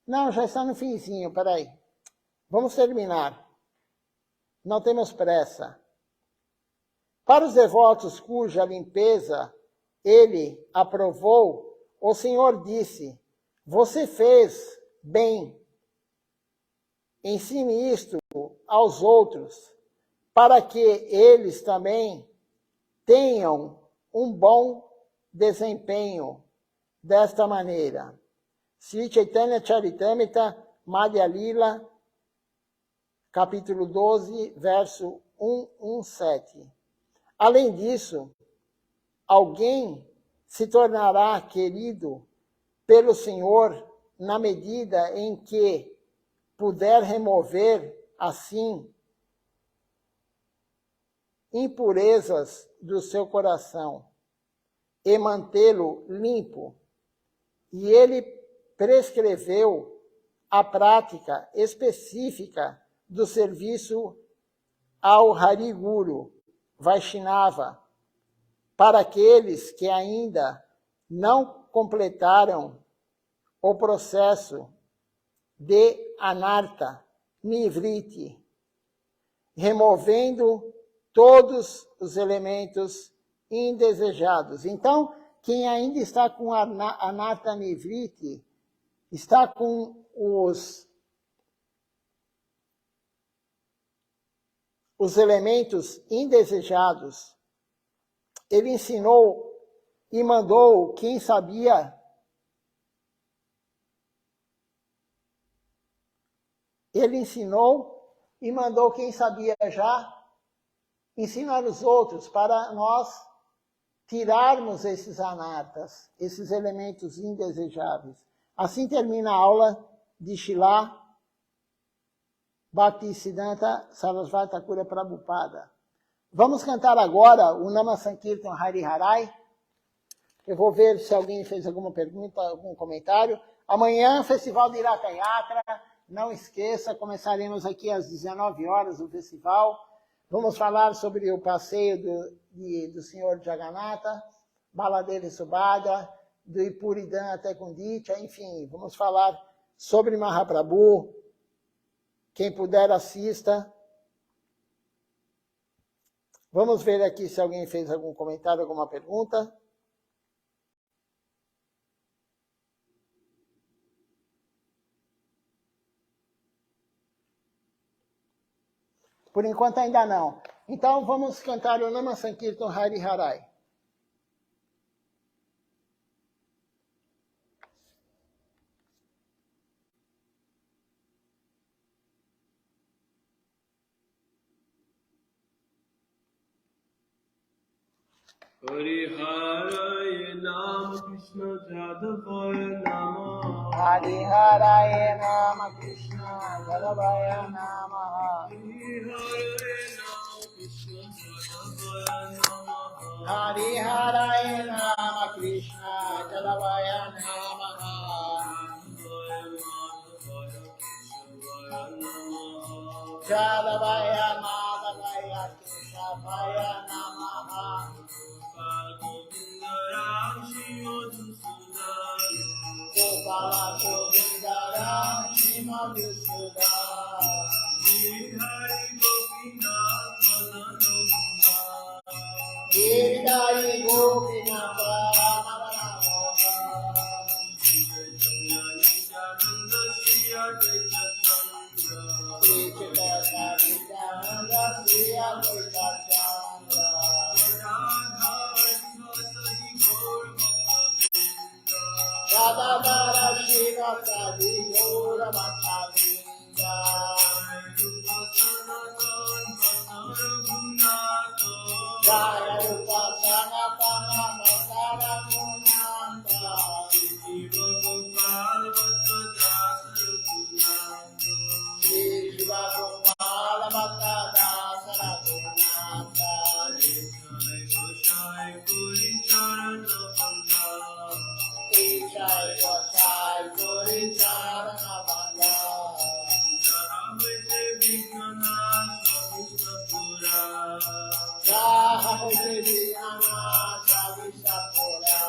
Não, já está no finzinho, peraí. Vamos terminar. Não temos pressa. Para os devotos cuja limpeza ele aprovou, o Senhor disse: você fez bem. Ensine isto aos outros, para que eles também tenham um bom desempenho desta maneira. Sri Chaitanya Charitamrita, Madhya Lila, capítulo 12, verso 117. Além disso, alguém se tornará querido pelo Senhor na medida em que puder remover, assim, impurezas do seu coração e mantê-lo limpo. E ele prescreveu a prática específica do serviço ao Hari Guru Vaishnava para aqueles que ainda não completaram o processo de Anartha Nivriti, removendo todos os elementos indesejados. Então, quem ainda está com Anartha Nivriti, está com os elementos indesejados. Ele ensinou e mandou quem sabia. Ele ensinou e mandou quem sabia já ensinar os outros para nós tirarmos esses anartas, esses elementos indesejáveis. Assim termina a aula de Shilá Bhaktisiddhanta Sarasvati Thakura Prabhupada. Vamos cantar agora o Nama Sankirtan Hari Harai. Eu vou ver se alguém fez alguma pergunta, algum comentário. Amanhã, Festival de Irata Yatra. Não esqueça, começaremos aqui às 19 horas o festival. Vamos falar sobre o passeio do Senhor Jagannatha, Baladevi Subhadra, do Ipuridan até Kunditya, enfim, vamos falar sobre Mahaprabhu. Quem puder, assista. Vamos ver aqui se alguém fez algum comentário, alguma pergunta. Por enquanto ainda não. Então vamos cantar o Nama Sankirtan Hari Harai. Hari Harai Nama Krishna Jadavaya Nama Hari Harai Nama Krishna Jadavaya Nama Hari Harai Nama Krishna Jadavaya Nama Jadavaya Madhavaya Keshavaya Namaha Gopala Govindaram Shimadhusudam Giridhari Gopinatha Sri Chaitanya Nityananda Sri Advaita Radha Shiva Sadi Gora Bhattavinda Jaya Rupa Sanatana Mandara Munanta Sri Shiva Gopala Bhatta Dasa Raghunatha Ishai Vasai Gori Charana Banga Jahate Vijnana Savishapura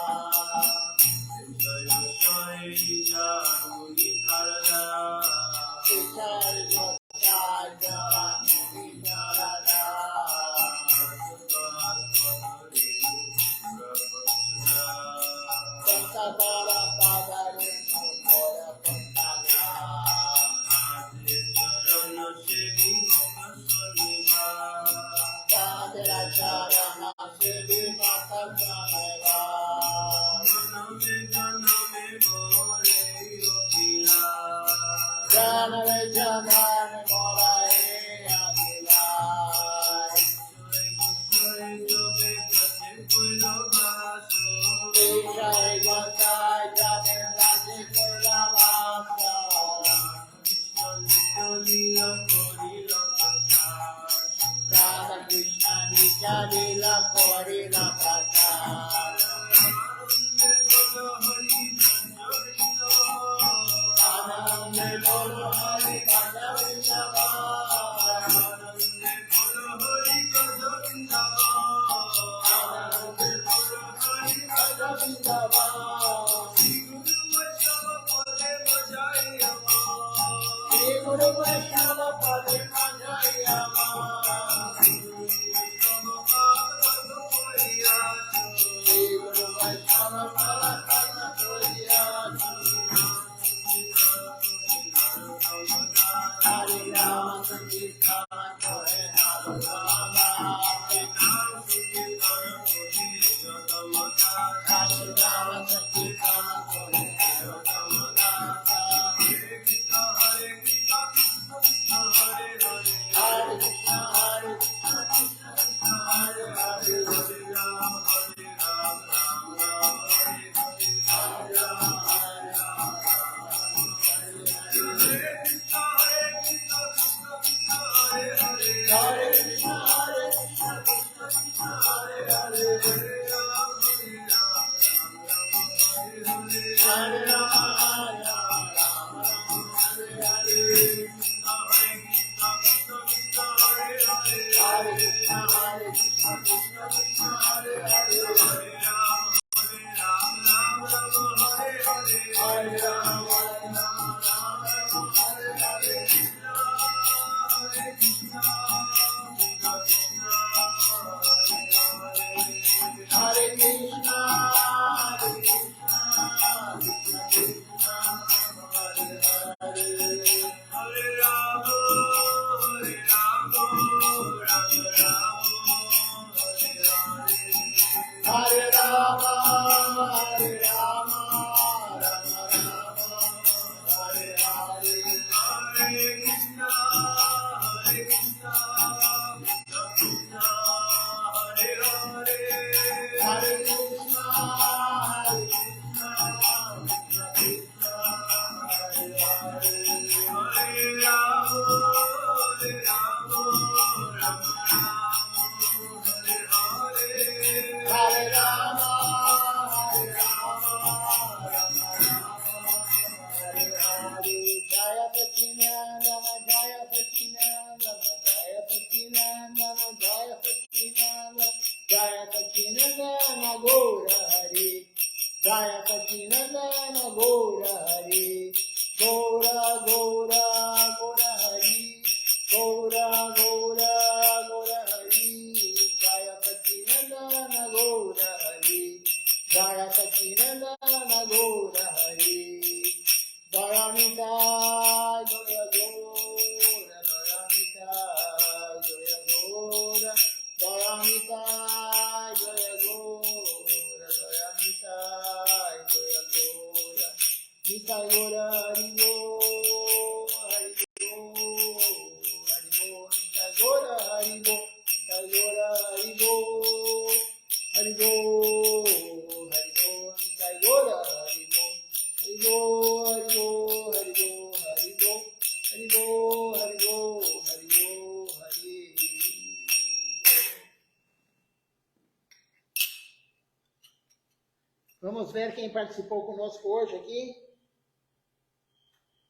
Vamos ver quem participou conosco hoje aqui.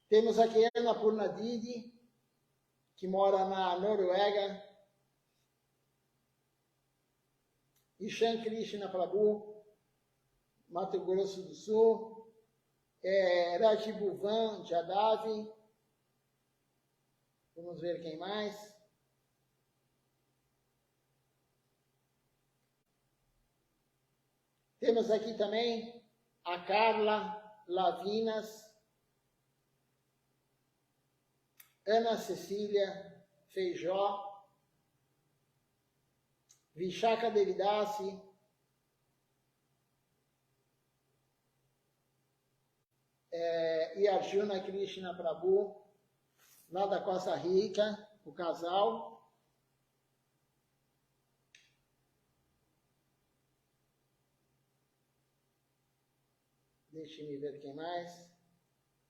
Temos aqui a Ana Purnadidi, que mora na Noruega. Ishan Krishna Prabhu, Mato Grosso do Sul. Rajibuvan Jadavi. Vamos ver quem mais. Temos aqui também a Carla Lavinas, Ana Cecília Feijó, Vishaka Devidasi, e Arjuna Krishna Prabhu, lá da Costa Rica, o casal. Deixe-me ver quem mais.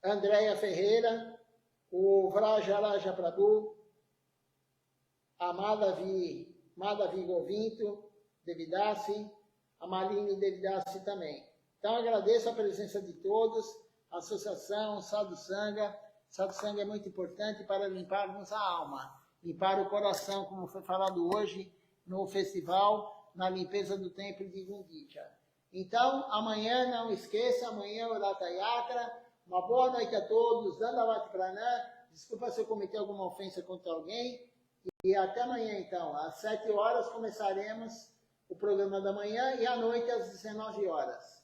Andréia Ferreira, o Vrajaraja Prabhu, a Madhavi Govinto Devidasi, a Malini Devidasi também. Então agradeço a presença de todos, a associação, Sadhu Sangha. Sadhu Sangha é muito importante para limparmos a alma, limpar o coração, como foi falado hoje no festival, na limpeza do templo de Gundicha. Então, amanhã, não esqueça, amanhã é o Ratha Yatra. Uma boa noite a todos, Dandavat Pranam. Desculpa se eu cometi alguma ofensa contra alguém. E até amanhã, então. Às 7 horas começaremos o programa da manhã e à noite às 19 horas.